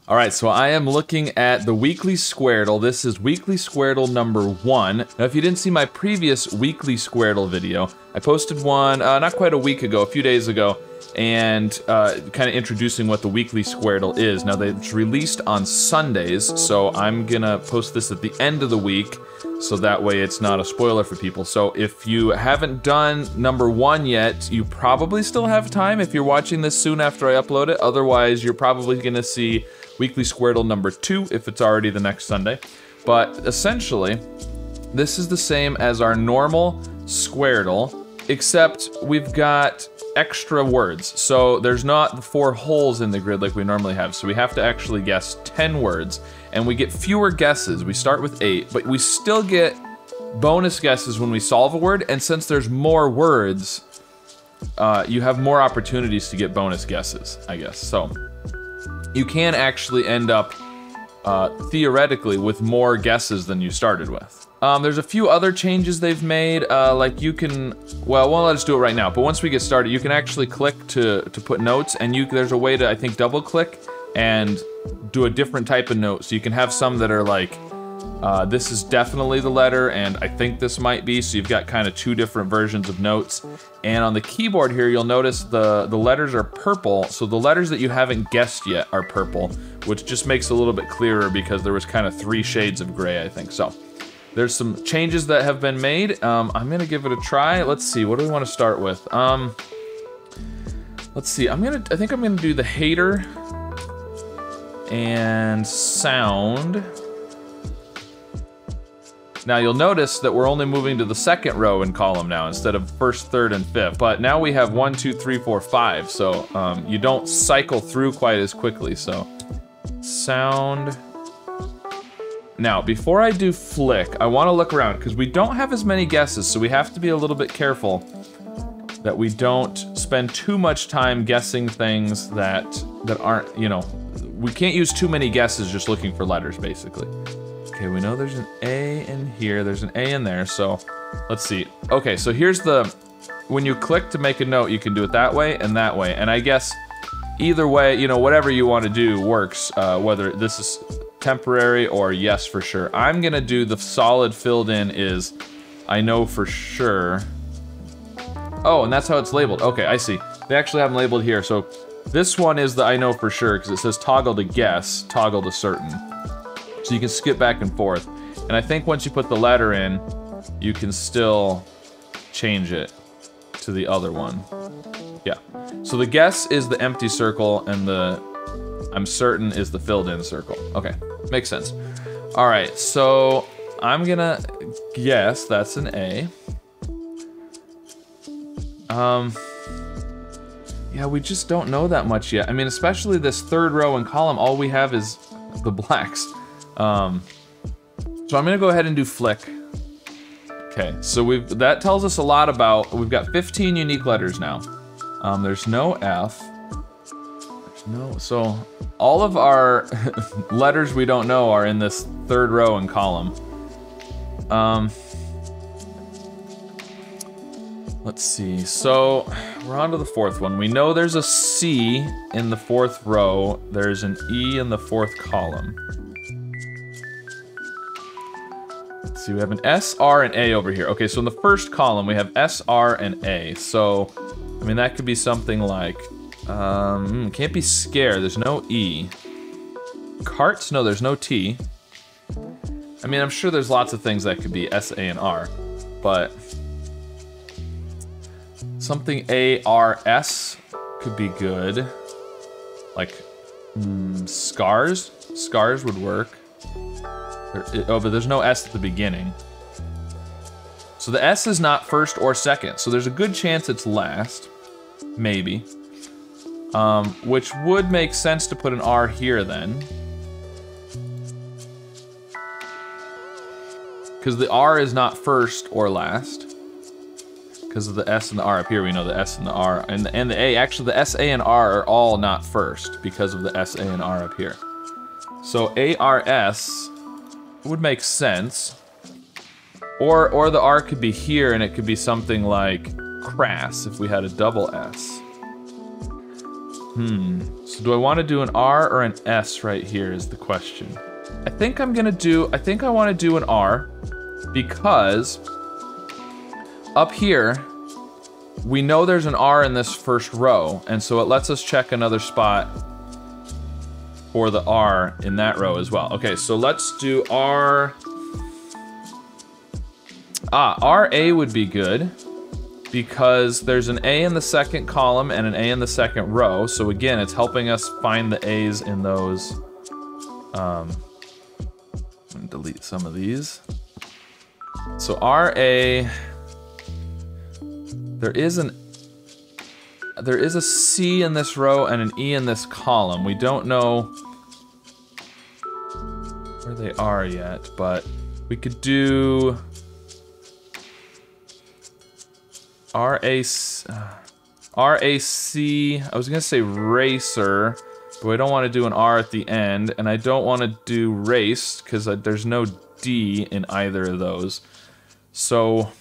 All right, so I am looking at the Weekly Squardle. This is Weekly Squardle number 1. Now, if you didn't see my previous Weekly Squardle video, I posted one not quite a week ago, a few days ago, and kind of introducing what the Weekly Squardle is. Now, it's released on Sundays, so I'm gonna post this at the end of the week, so that way it's not a spoiler for people. So if you haven't done number 1 yet, you probably still have time if you're watching this soon after I upload it. Otherwise, you're probably gonna see Weekly Squardle number 2 if it's already the next Sunday. But essentially, this is the same as our normal Squardle, except we've got extra words. So there's not the 4 holes in the grid like we normally have, so we have to actually guess 10 words, and we get fewer guesses. We start with 8, but we still get bonus guesses when we solve a word, and since there's more words, you have more opportunities to get bonus guesses, I guess. So you can actually end up, theoretically, with more guesses than you started with. There's a few other changes they've made, like you can, well, won't let us do it right now, but once we get started, you can actually click to put notes, and there's a way to, I think, double click and do a different type of note. So you can have some that are like, this is definitely the letter, and I think this might be, so you've got kind of 2 different versions of notes. And on the keyboard here, you'll notice the letters are purple, so the letters that you haven't guessed yet are purple, which just makes it a little bit clearer because there was kind of 3 shades of gray, I think. So there's some changes that have been made. I'm gonna give it a try. Let's see, what do we want to start with? Let's see, I think I'm gonna do the hater and sound. Now you'll notice that we're only moving to the 2nd row and column now instead of 1st, 3rd, and 5th. But now we have 1, 2, 3, 4, 5. So you don't cycle through quite as quickly. So sound. Now, before I do flick, I want to look around because we don't have as many guesses. So we have to be a little bit careful that we don't spend too much time guessing things that aren't, you know, we can't use too many guesses just looking for letters, basically. Okay, we know there's an A in here, there's an A in there, so let's see. Okay, so here's when you click to make a note, you can do it that way, and I guess either way, you know, whatever you want to do works, whether this is temporary or yes for sure. I'm gonna do the solid filled in is I know for sure. Oh, and that's how it's labeled. Okay, I see. They actually have them labeled here, so this one is the I know for sure, because it says toggle to guess, toggle to certain. So you can skip back and forth. And I think once you put the letter in, you can still change it to the other one. Yeah. So the guess is the empty circle, and the I'm certain is the filled in circle. Okay, makes sense. All right, so I'm gonna guess that's an A. Yeah, we just don't know that much yet. I mean, especially this 3rd row and column, all we have is the blacks. So I'm gonna go ahead and do flick. Okay, so that tells us a lot about, we've got 15 unique letters now. There's no F. So all of our letters we don't know are in this 3rd row and column. Let's see, so we're on to the 4th one. We know there's a C in the 4th row. There's an E in the 4th column. Let's see, we have an S, R, and A over here. Okay, so in the 1st column, we have S, R, and A. So, I mean, that could be something like, can't be scare, there's no E. Carts, no, there's no T. I mean, I'm sure there's lots of things that could be S, A, and R, but something A, R, S could be good. Like, scars? Scars would work. Oh, but there's no S at the beginning. So the S is not 1st or 2nd, so there's a good chance it's last. Maybe. Which would make sense to put an R here then. Because the R is not 1st or last. Because of the S and the R up here, we know the S and the R. And the A, actually the S, A, and R are all not 1st because of the S, A, and R up here. So A, R, S would make sense. Or the R could be here and it could be something like crass if we had a double S. So do I want to do an R or an S right here is the question. I think I want to do an R because up here, we know there's an R in this first row, and so it lets us check another spot for the R in that row as well. Okay, so let's do R. RA would be good because there's an A in the second column and an A in the second row. So again, it's helping us find the A's in those. I'm gonna delete some of these. So RA, there is a C in this row and an E in this column. We don't know where they are yet, but we could do RAC. I was gonna say racer, but we don't want to do an R at the end, and I don't want to do race because there's no D in either of those. So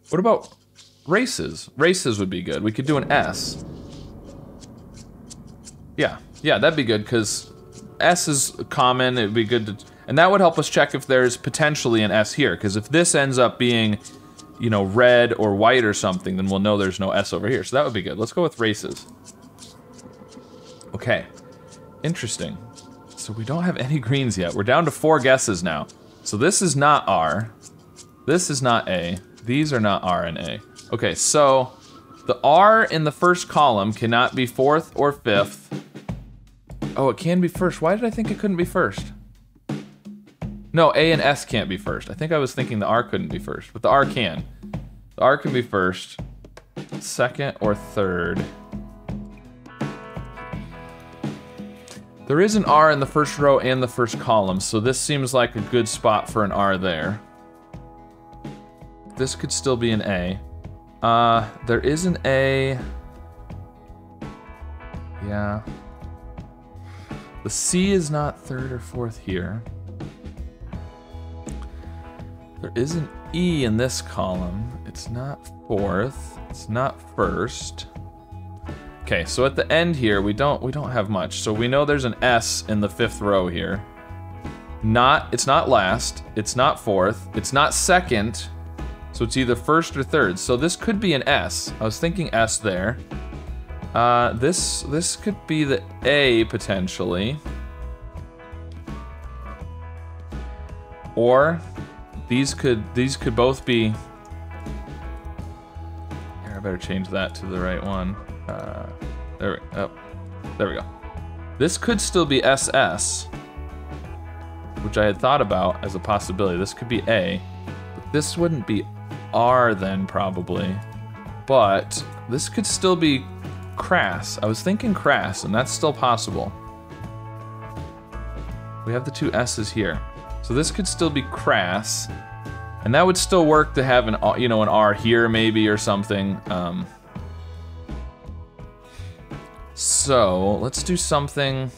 what about races? Races would be good. We could do an S. Yeah, that'd be good because S is common. It'd be good to, and that would help us check if there's potentially an S here. Because if this ends up being, you know, red or white or something, then we'll know there's no S over here. So that would be good. Let's go with races. Okay, interesting. So we don't have any greens yet. We're down to 4 guesses now. So this is not R. This is not A. These are not R and A. Okay, so the R in the first column cannot be 4th or 5th. Oh, it can be first. Why did I think it couldn't be first? No, A and S can't be first. I think I was thinking the R couldn't be first, but the R can. The R can be first, 2nd, or 3rd. There is an R in the first row and the first column, so this seems like a good spot for an R there. This could still be an A. There is an A. Yeah. The C is not 3rd or 4th here. There is an E in this column. It's not 4th. It's not 1st. Okay, so at the end here, we don't have much. So we know there's an S in the 5th row here. It's not last. It's not 4th. It's not 2nd. So it's either 1st or 3rd. So this could be an S. I was thinking S there. This could be the A potentially. Or these could both be. Here, I better change that to the right one. There we go. This could still be SS, which I had thought about as a possibility. This could be A, but this wouldn't be R then probably. But this could still be crass. I was thinking crass, and that's still possible. We have the 2 S's here. So this could still be crass, and that would still work to have an R here maybe or something. So let's do something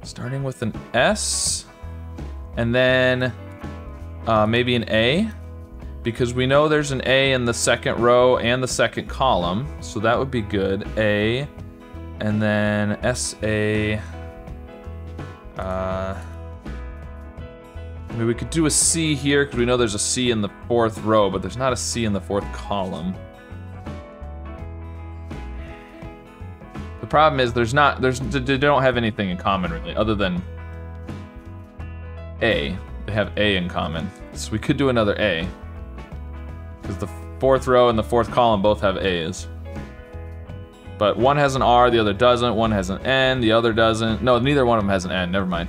starting with an S, and then maybe an A, because we know there's an A in the 2nd row and the 2nd column, so that would be good. A, and then SA. I mean, we could do a C here because we know there's a C in the 4th row, but there's not a C in the 4th column. The problem is they don't have anything in common really, other than A. They have A in common, so we could do another A, because the 4th row and the 4th column both have A's. But one has an R, the other doesn't. One has an N, the other doesn't. No, neither one of them has an N, never mind.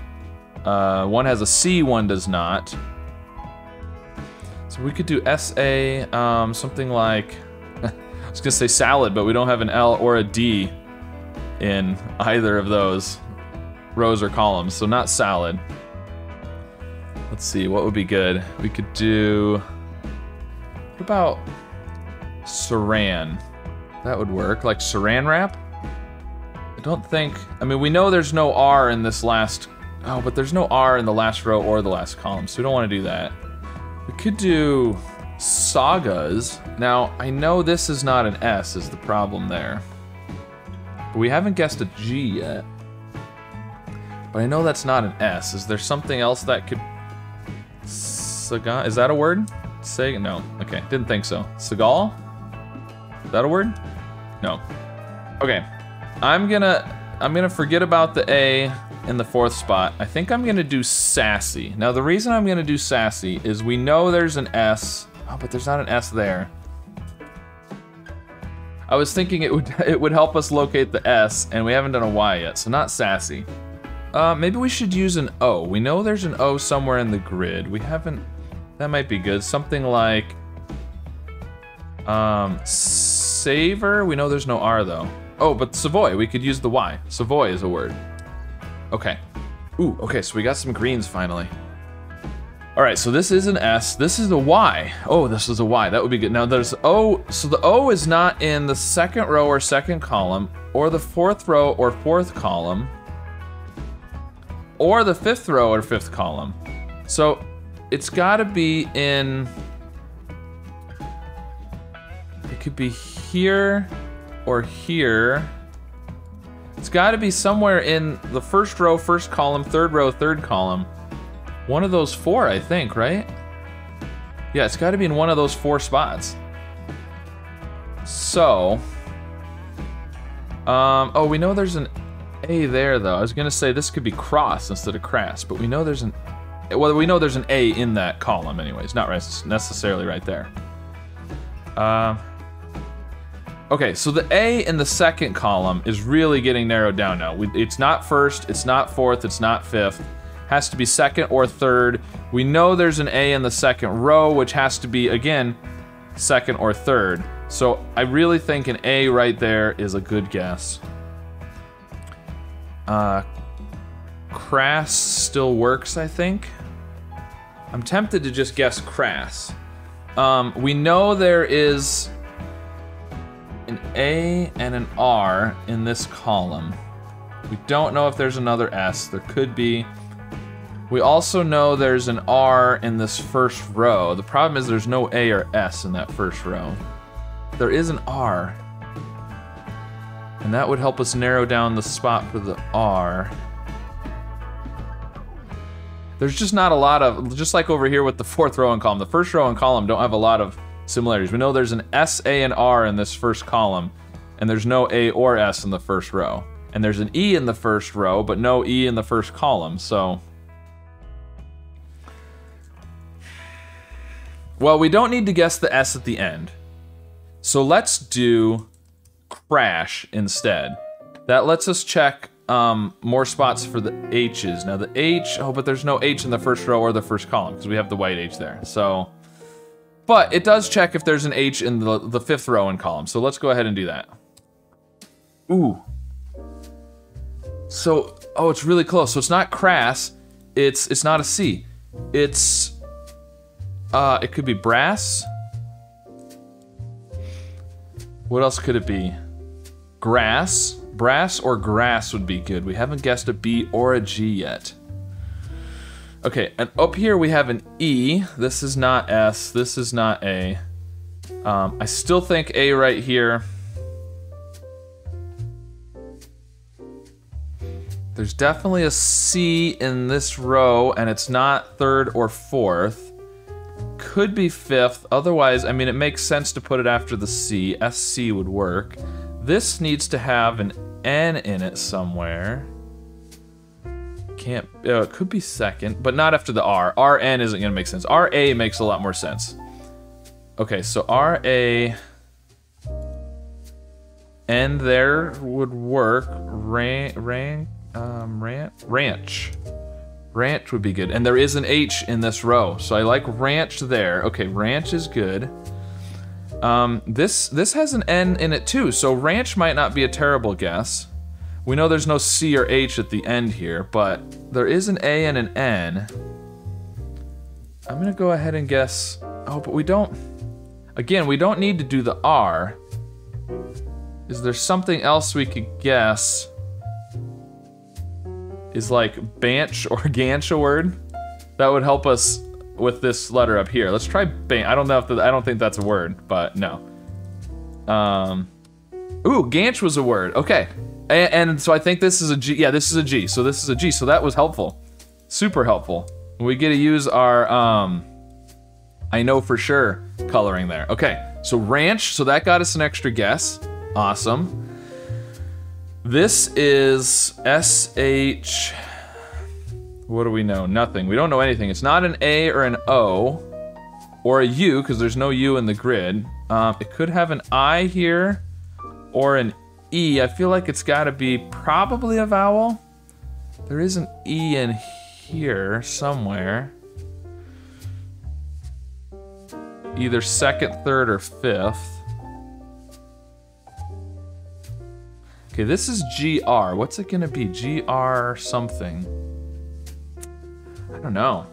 One has a C, one does not. So we could do SA, something like, I was gonna say salad, but we don't have an L or a D in either of those rows or columns, so not salad. Let's see, what would be good? We could do, what about saran? That would work, like saran wrap? I don't think, I mean, we know there's no R in this last, oh, but there's no R in the last row or the last column, so we don't want to do that. We could do sagas. Now, I know this is not an S is the problem there. But we haven't guessed a G yet. But I know that's not an S. Is there something else that could... Sagan? Is that a word? Say no. Okay, didn't think so. Seagal? Is that a word? No. Okay. I'm gonna forget about the A in the 4th spot. I think I'm gonna do sassy. Now the reason I'm gonna do sassy is we know there's an S. Oh, but there's not an S there. I was thinking it would help us locate the S, and we haven't done a Y yet, so not sassy. Maybe we should use an O. We know there's an O somewhere in the grid. We haven't. That might be good. Something like savor. We know there's no R though. Oh, but Savoy. We could use the Y. Savoy is a word. Okay. Ooh. Okay. So we got some greens finally. All right, so this is an S. This is a Y. Oh, this is a Y. That would be good. Now there's O. So the O is not in the 2nd row or 2nd column, or the 4th row or 4th column, or the 5th row or 5th column. So it's got to be in. It could be here or here. It's got to be somewhere in the 1st row, 1st column, 3rd row, 3rd column. One of those 4, I think, right? Yeah, it's got to be in one of those 4 spots. So, oh, we know there's an A there, though. I was gonna say this could be cross instead of crass, but we know there's an, well, we know there's an A in that column, anyways. Not necessarily right there. Okay, so the A in the 2nd column is really getting narrowed down now. It's not 1st, it's not 4th, it's not 5th. Has to be 2nd or 3rd. We know there's an A in the 2nd row, which has to be, again, 2nd or 3rd. So I really think an A right there is a good guess. Crass still works, I think. I'm tempted to just guess crass. We know there is an A and an R in this column. We don't know if there's another S. There could be. We also know there's an R in this 1st row. The problem is there's no A or S in that 1st row. There is an R. And that would help us narrow down the spot for the R. There's just not a lot of, just like over here with the 4th row and column, the 1st row and column don't have a lot of similarities. We know there's an S, A, and R in this 1st column, and there's no A or S in the 1st row. And there's an E in the 1st row, but no E in the 1st column, so. Well, we don't need to guess the S at the end. So let's do crash instead. That lets us check more spots for the H's. Now the H, oh, but there's no H in the 1st row or the 1st column because we have the white H there. So, but it does check if there's an H in the 5th row and column. So let's go ahead and do that. Ooh. So, oh, it's really close. So it's not crass. It's not a C. It's, it could be brass. What else could it be? Grass. Brass or grass would be good. We haven't guessed a B or a G yet. Okay, and up here we have an E. This is not S. This is not A. I still think A right here. There's definitely a C in this row, and it's not 3rd or 4th. Could be 5th. Otherwise, I mean, it makes sense to put it after the C. SC would work. This needs to have an N in it somewhere. Can't, it could be 2nd, but not after the R. RN isn't gonna make sense. RA makes a lot more sense. Okay, so RA, and there would work. Ranch. Ranch would be good. And there is an H in this row, so I like ranch there. Okay, ranch is good. This has an N in it too, so ranch might not be a terrible guess. We know there's no C or H at the end here, but there is an A and an N. I'm gonna go ahead and guess, oh, but we don't, again, we don't need to do the R. Is there something else we could guess? Is like Banch or Ganch a word? That would help us with this letter up here. Let's try Banch. I don't know if I don't think that's a word, but no. Ooh, Ganch was a word. Okay, And so I think this is a G. Yeah, this is a G. So this is a G. So that was helpful. Super helpful. We get to use our, I know for sure coloring there. Okay, so ranch. So that got us an extra guess. Awesome. This is SH. What do we know? Nothing. We don't know anything. It's not an A or an O or a U because there's no U in the grid. It could have an I here or an E. I feel like it's got to be probably a vowel. There is an E in here somewhere. Either second, third, or fifth. Okay, this is GR. What's it gonna be? GR something. I don't know.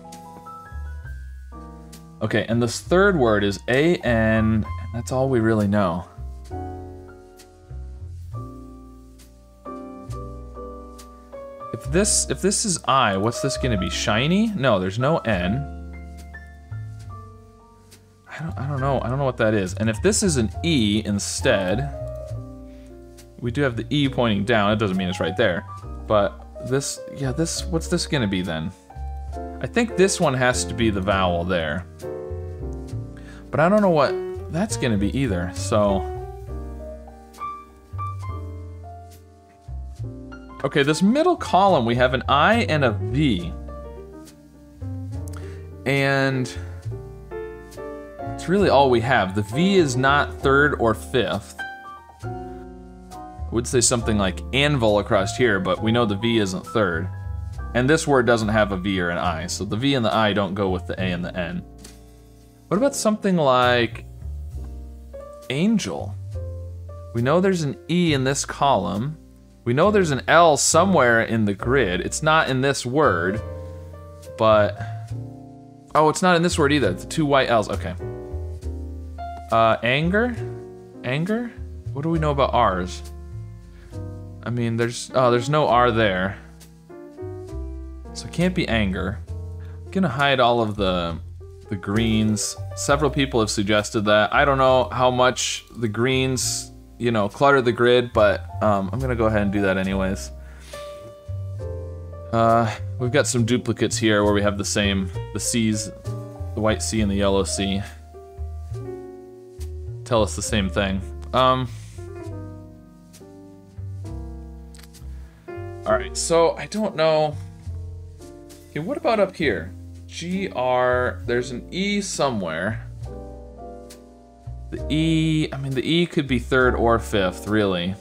Okay, and this third word is AN, and that's all we really know. If this is I, what's this gonna be? Shiny? No, there's no N. I don't know what that is. And if this is an E instead, we do have the E pointing down. It doesn't mean it's right there. But this, yeah, this, what's this gonna be then? I think this one has to be the vowel there. But I don't know what that's gonna be either, so. Okay, this middle column, we have an I and a V. And it's really all we have. The V is not third or fifth. I would say something like anvil across here, but we know the V isn't third. And this word doesn't have a V or an I, so the V and the I don't go with the A and the N. What about something like angel? We know there's an E in this column. We know there's an L somewhere in the grid. It's not in this word, but... Oh, it's not in this word either. The two white L's, okay. Anger? Anger? What do we know about R's? I mean, there's no R there. So it can't be anger. I'm gonna hide all of the greens. Several people have suggested that. I don't know how much the greens, you know, clutter the grid, but I'm gonna go ahead and do that anyways. We've got some duplicates here where we have the same, the C's, the white C and the yellow C. Tell us the same thing. Alright, so I don't know. Okay, what about up here? GR, there's an E somewhere. The E, I mean the E could be third or fifth, really.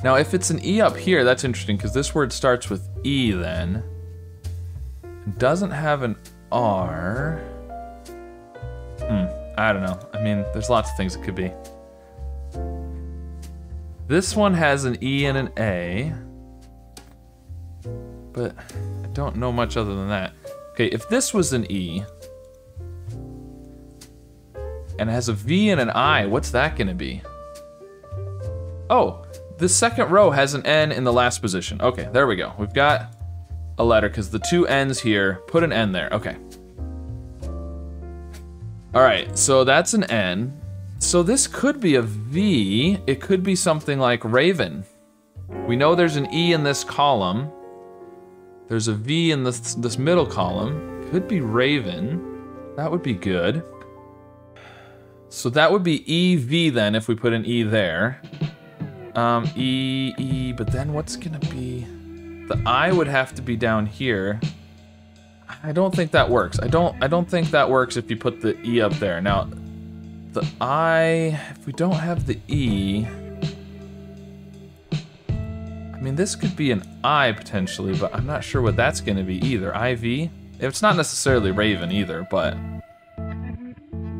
Now if it's an E up here, that's interesting because this word starts with E then. It doesn't have an R. I don't know. I mean, there's lots of things it could be. This one has an E and an A. But I don't know much other than that. Okay, if this was an E, and it has a V and an I, what's that gonna be? Oh, the second row has an N in the last position. Okay, there we go. We've got a letter, because the two N's here, put an N there, okay. All right, so that's an N. So this could be a V. It could be something like Raven. We know there's an E in this column. There's a V in this middle column. Could be Raven. That would be good. So that would be EV then if we put an E there. E, but then what's gonna be? The I would have to be down here. I don't think that works. I don't think that works if you put the E up there. Now, the I, if we don't have the E, I mean, this could be an I potentially, but I'm not sure what that's gonna be either. IV? It's not necessarily Raven either, but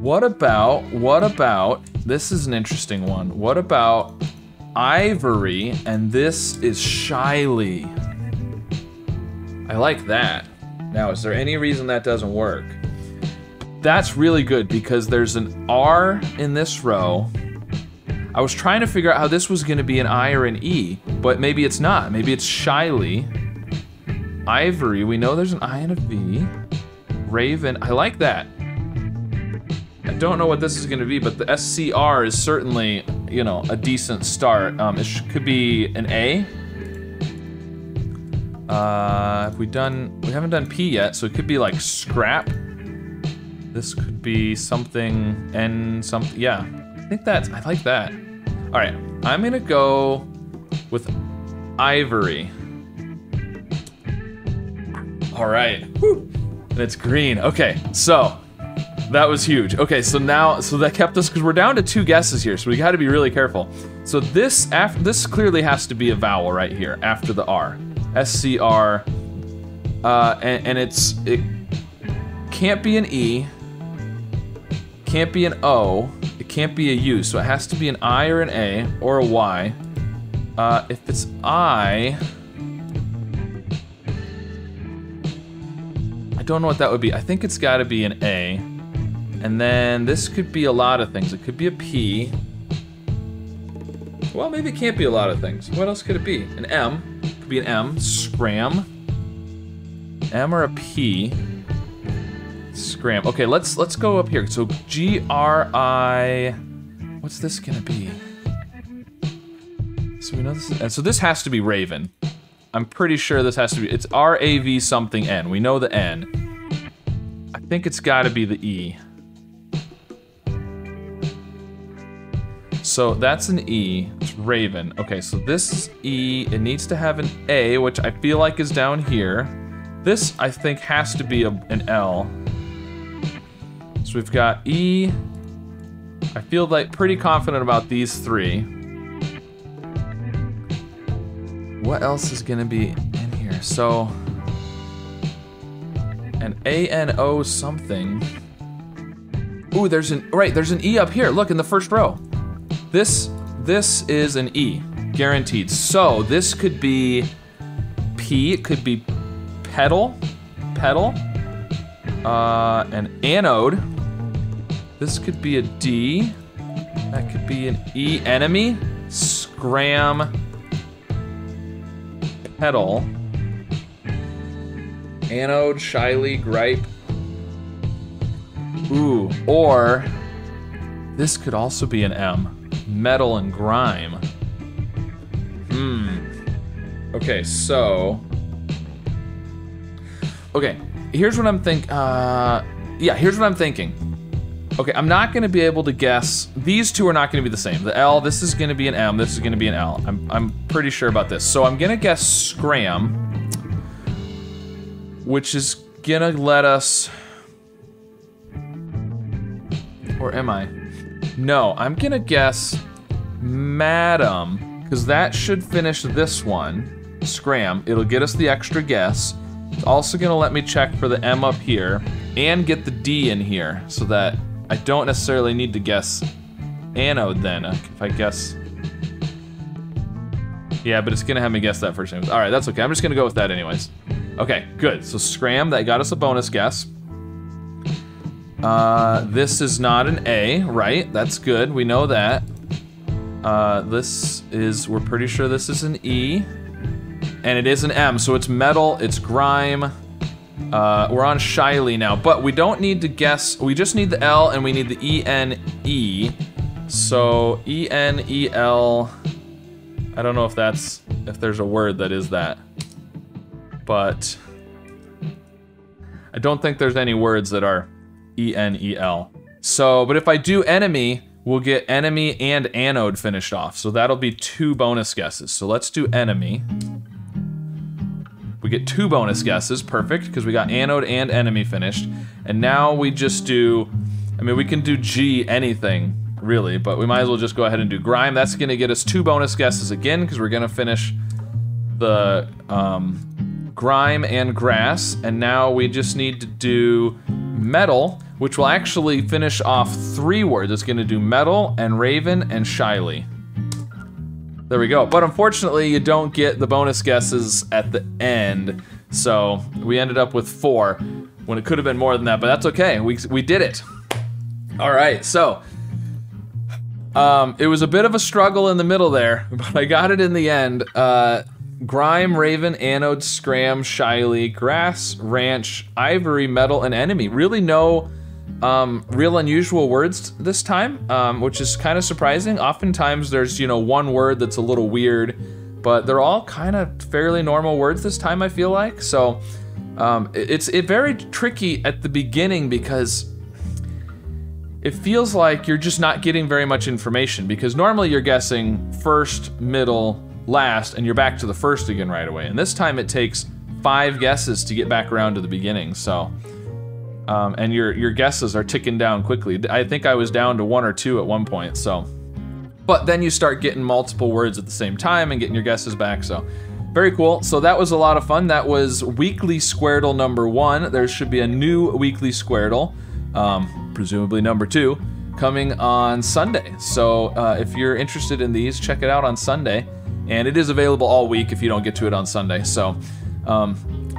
what about, this is an interesting one. What about Ivory, and this is Shyly? I like that. Now, is there any reason that doesn't work? That's really good because there's an R in this row. I was trying to figure out how this was gonna be an I or an E, but maybe it's not. Maybe it's Shyly. Ivory, we know there's an I and a V. Raven, I like that. I don't know what this is gonna be, but the SCR is certainly you know, a decent start. Could be an A. We haven't done P yet, so it could be like scrap. This could be something N something. Yeah, I like that. All right, I'm gonna go with ivory. All right, whew. And it's green. Okay, so that was huge. Okay, so that kept us, because we're down to 2 guesses here, so we got to be really careful. So this clearly has to be a vowel right here after the R. SCR, and it can't be an E, can't be an O, it can't be a U, so it has to be an I or an A or a Y. If it's I don't know what that would be. I think it's got to be an A, and then this could be a lot of things. It could be a P. Well, maybe it can't be a lot of things. What else could it be? An M. Could be an M. Scram. M or a P. Scram. Okay, let's go up here. So G-R-I. What's this gonna be? So we know this. And so this has to be Raven. I'm pretty sure this has to be. It's R-A-V something N. We know the N. I think it's got to be the E. So that's an E. It's Raven. Okay, so this is E. It needs to have an A, which I feel like is down here. This, I think, has to be an L. So we've got E. I feel like pretty confident about these 3. What else is gonna be in here? So an A-N-O something. Ooh, there's an E up here. Look in the first row. This is an E, guaranteed. So this could be P. It could be pedal, an anode. This could be a D. That could be an E. Enemy, scram, pedal, anode, shyly, gripe. Ooh, or this could also be an M, metal and grime. Okay, so, okay, here's what I'm thinking. Here's what I'm thinking. Okay, I'm not gonna be able to guess. These 2 are not gonna be the same. The L, this is gonna be an M, this is gonna be an L. I'm pretty sure about this. So I'm gonna guess scram, which is gonna let us, or am I? No, I'm gonna guess madam, because that should finish this one, scram. It'll get us the extra guess. It's also gonna let me check for the M up here and get the D in here so that I don't necessarily need to guess anode then, if I guess. Yeah, but it's gonna have me guess that first name. All right, that's okay. I'm just gonna go with that anyways. Okay, good. So scram, that got us a bonus guess. This is not an A, right? That's good, we know that. We're pretty sure this is an E. And it is an M, so it's metal, it's grime. We're on shyly now, but we don't need to guess. We just need the L and we need the E-N-E. So E-N-E-L. I don't know if there's a word that is that. But I don't think there's any words that are E-N-E-L. So, but if I do enemy, we'll get enemy and anode finished off. So that'll be 2 bonus guesses. So let's do enemy. We get 2 bonus guesses, perfect, because we got anode and enemy finished. And now we just do, I mean, we can do G anything, really, but we might as well just go ahead and do grime. That's gonna get us 2 bonus guesses again, because we're gonna finish the grime and grass. And now we just need to do metal, which will actually finish off 3 words. It's gonna do metal and raven and shyly. There we go. But unfortunately, you don't get the bonus guesses at the end. So we ended up with 4 when it could have been more than that, but that's okay. We did it. All right, so it was a bit of a struggle in the middle there, but I got it in the end. Grime, raven, anode, scram, shyly, grass, ranch, ivory, metal, and enemy. Really no real unusual words this time, which is kind of surprising. Oftentimes there's, you know, one word that's a little weird, but they're all kind of fairly normal words this time, I feel like. So it's very tricky at the beginning because it feels like you're just not getting very much information, because normally you're guessing first, middle, last, and you're back to the first again right away. And this time it takes 5 guesses to get back around to the beginning. So, and your guesses are ticking down quickly. I think I was down to 1 or 2 at one point, so. But then you start getting multiple words at the same time and getting your guesses back, so. Very cool. So that was a lot of fun. That was Weekly Squardle number 1. There should be a new Weekly Squardle, presumably number 2, coming on Sunday. So if you're interested in these, check it out on Sunday. And it is available all week if you don't get to it on Sunday. So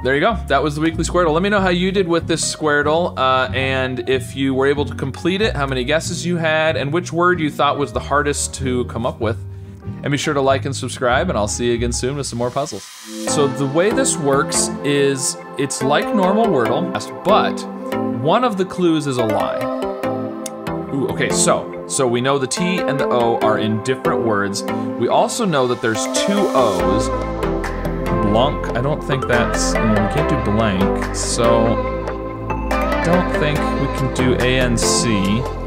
there you go. That was the Weekly Squardle. Let me know how you did with this Squardle, and if you were able to complete it, how many guesses you had, and which word you thought was the hardest to come up with. And be sure to like and subscribe, and I'll see you again soon with some more puzzles. So the way this works is it's like normal Wordle, but one of the clues is a lie. Ooh, okay, so we know the T and the O are in different words. We also know that there's 2 O's. Blanc, I don't think that's, we can't do blank, so I don't think we can do ANC.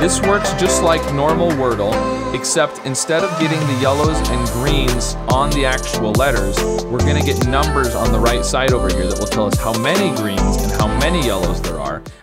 This works just like normal Wordle, except instead of getting the yellows and greens on the actual letters, we're gonna get numbers on the right side over here that will tell us how many greens and how many yellows there are.